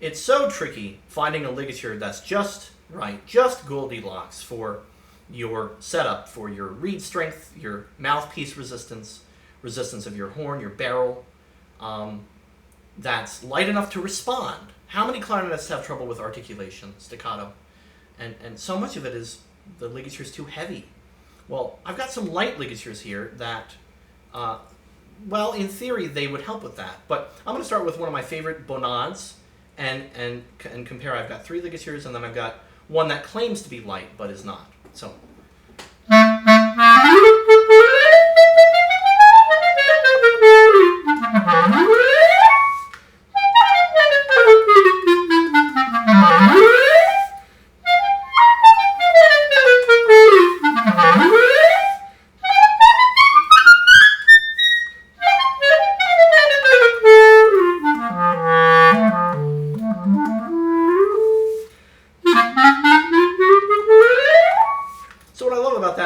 It's so tricky finding a ligature that's just right, just Goldilocks for your setup, for your reed strength, your mouthpiece resistance, resistance of your horn, your barrel, that's light enough to respond. How many clarinetists have trouble with articulation, staccato? And so much of it is the ligature is too heavy. Well, I've got some light ligatures here that, well, in theory, they would help with that. But I'm going to start with one of my favorite bonades and compare. I've got 3 ligatures, and then I've got one that claims to be light but is not. So.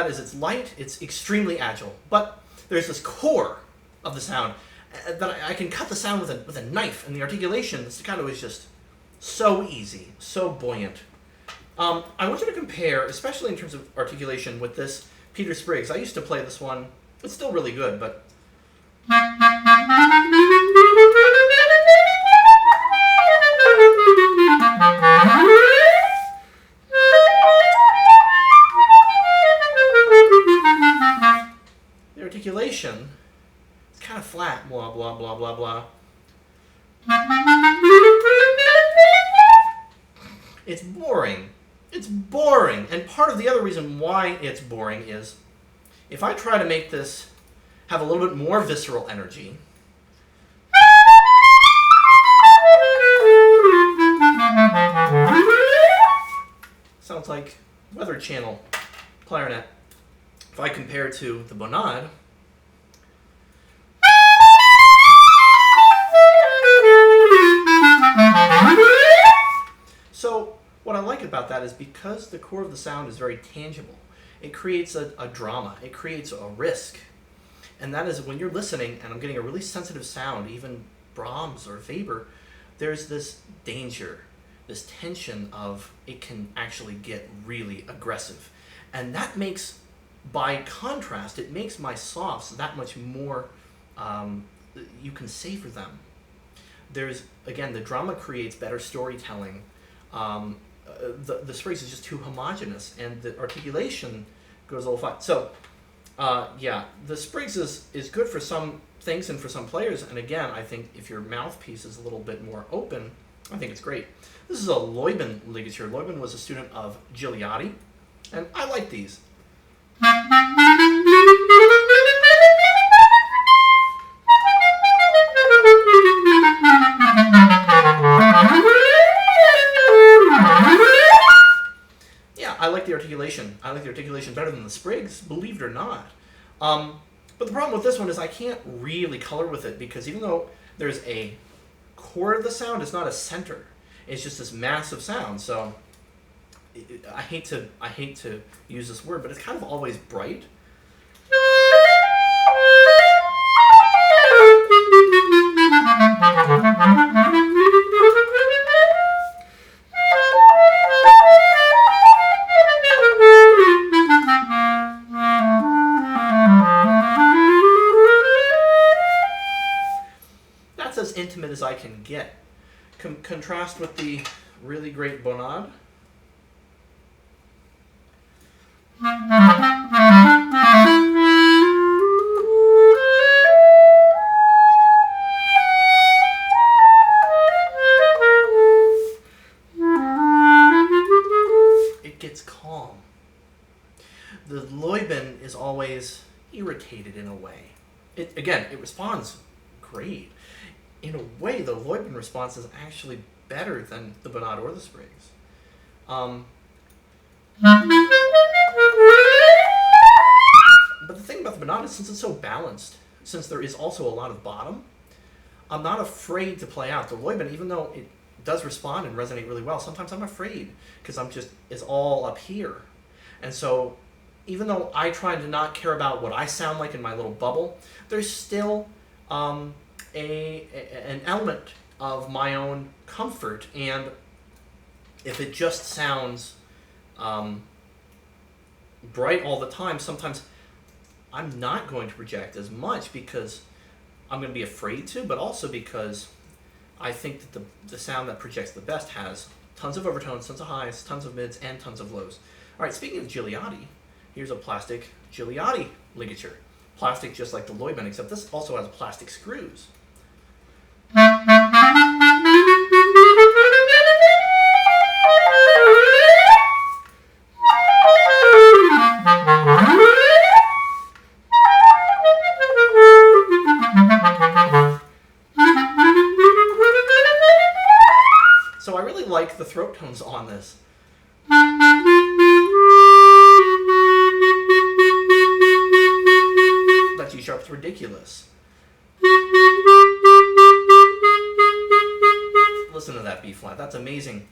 Is it's light, it's extremely agile, but there's this core of the sound that I can cut the sound with a knife, and the articulation, the staccato is just so easy, so buoyant. I want you to compare, especially in terms of articulation, with this Peter Spriggs. I used to play this one. It's still really good, but articulation, it's kind of flat, blah, blah, blah, blah, blah. It's boring. It's boring. And part of the other reason why it's boring is if I try to make this have a little bit more visceral energy, sounds like Weather Channel clarinet. If I compare to the bonade, so what I like about that is because the core of the sound is very tangible, it creates a drama, it creates a risk. And that is when you're listening and I'm getting a really sensitive sound, even Brahms or Weber, there's this danger, this tension of it can actually get really aggressive. And that makes, by contrast, it makes my softs that much more, you can savor them. There's, again, the drama creates better storytelling. The Spriggs is just too homogeneous, and the articulation goes a little flat. So, yeah, the Spriggs is good for some things and for some players, and again, I think if your mouthpiece is a little bit more open, I think it's great. This is a Leuben ligature. Leuben was a student of Gigliotti, and I like these. Yeah, I like the articulation. I like the articulation better than the Spriggs, believe it or not. But the problem with this one is I can't really color with it because even though there's a core of the sound, it's not a center. It's just this massive sound. So I hate to use this word, but it's kind of always bright. That's as intimate as I can get. Contrast with the really great bonade. It gets calm. The Leuben is always irritated in a way. It responds great. In a way, the Leuben response is actually better than the bonade or the Spriggs. But the thing about the bonade is since it's so balanced, since there is also a lot of bottom, I'm not afraid to play out. The Leuben, even though it does respond and resonate really well, sometimes I'm afraid because it's all up here. And so even though I try to not care about what I sound like in my little bubble, there's still an element of my own comfort. And if it just sounds bright all the time, sometimes I'm not going to project as much because I'm going to be afraid to, but also because I think that the sound that projects the best has tons of overtones, tons of highs, tons of mids, and tons of lows. All right, speaking of Gigliotti, here's a plastic Gigliotti ligature. Plastic just like the Leuben, except this also has plastic screws. So I really like the throat tones on this. That G sharp's ridiculous. Listen to that B flat. That's amazing.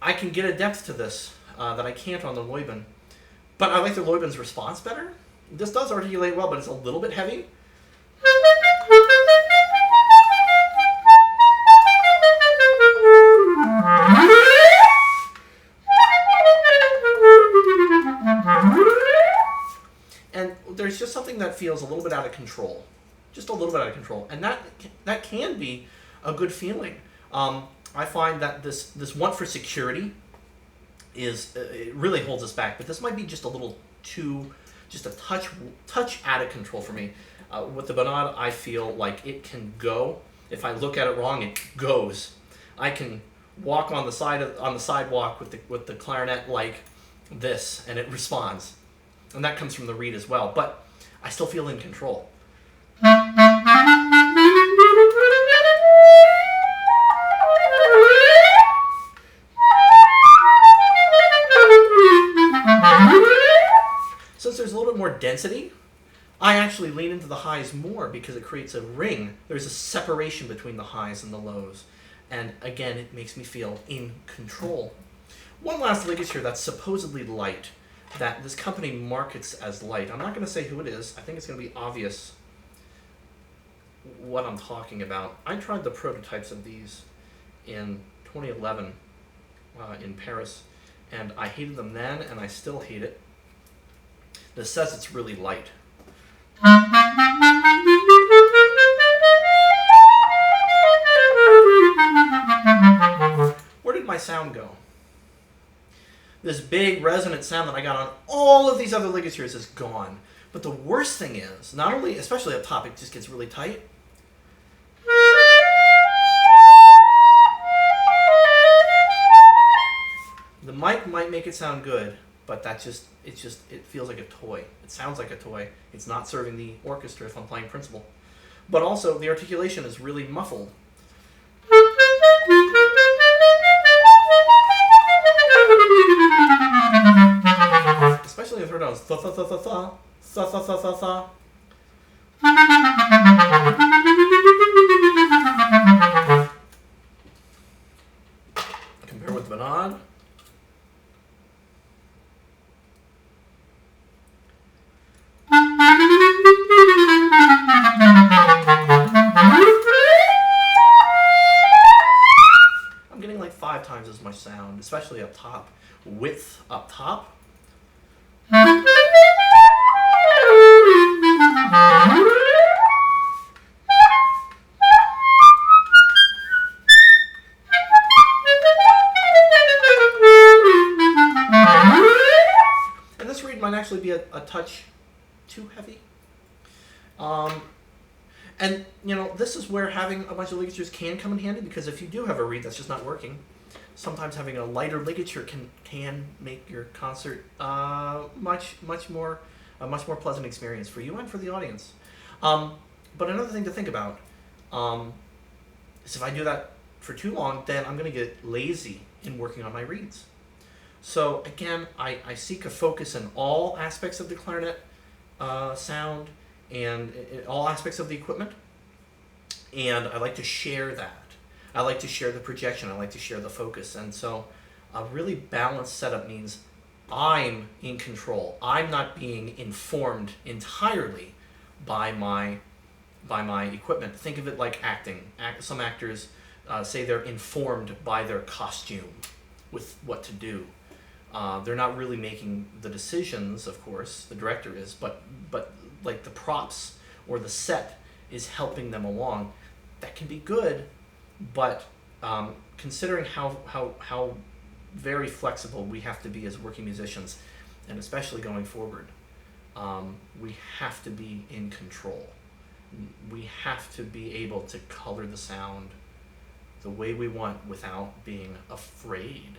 I can get a depth to this that I can't on the Leuben. But I like the Leuben's response better. This does articulate well, but it's a little bit heavy. And there's just something that feels a little bit out of control. Just a little bit out of control. And that can be a good feeling. I find that this want for security it really holds us back. But this might be just a little too, just a touch out of control for me. With the Bonade, I feel like it can go. If I look at it wrong, it goes. I can walk on the sidewalk with the clarinet like this, and it responds. And that comes from the reed as well. But I still feel in control. Since there's a little bit more density, I actually lean into the highs more because it creates a ring. There's a separation between the highs and the lows. And again, it makes me feel in control. One last ligature that's supposedly light, that this company markets as light. I'm not going to say who it is. I think it's going to be obvious what I'm talking about. I tried the prototypes of these in 2011 in Paris, and I hated them then, and I still hate it. This says it's really light. Where did my sound go? This big resonant sound that I got on all of these other ligatures is gone. But the worst thing is, not only, especially up top, it just gets really tight. The mic might make it sound good, but it feels like a toy. It sounds like a toy. It's not serving the orchestra if I'm playing principal. But also, the articulation is really muffled. Especially the third notes. Tha tha tha tha tha. Tha tha tha tha tha. Compare with the Bonade. I'm getting like 5 times as much sound, especially up top. Width up top. And this reed might actually be a touch too heavy. And, this is where having a bunch of ligatures can come in handy, because if you do have a reed that's just not working, sometimes having a lighter ligature can make your concert much more pleasant experience for you and for the audience. But another thing to think about is if I do that for too long, then I'm going to get lazy in working on my reeds. So again, I seek a focus in all aspects of the clarinet sound and in all aspects of the equipment, and I like to share that. I like to share the projection. I like to share the focus. And so a really balanced setup means I'm in control. I'm not being informed entirely by my equipment. Think of it like acting. Some actors say they're informed by their costume with what to do. They're not really making the decisions, of course, the director is, but like the props or the set is helping them along. That can be good, but considering how very flexible we have to be as working musicians, and especially going forward, we have to be in control. We have to be able to color the sound the way we want without being afraid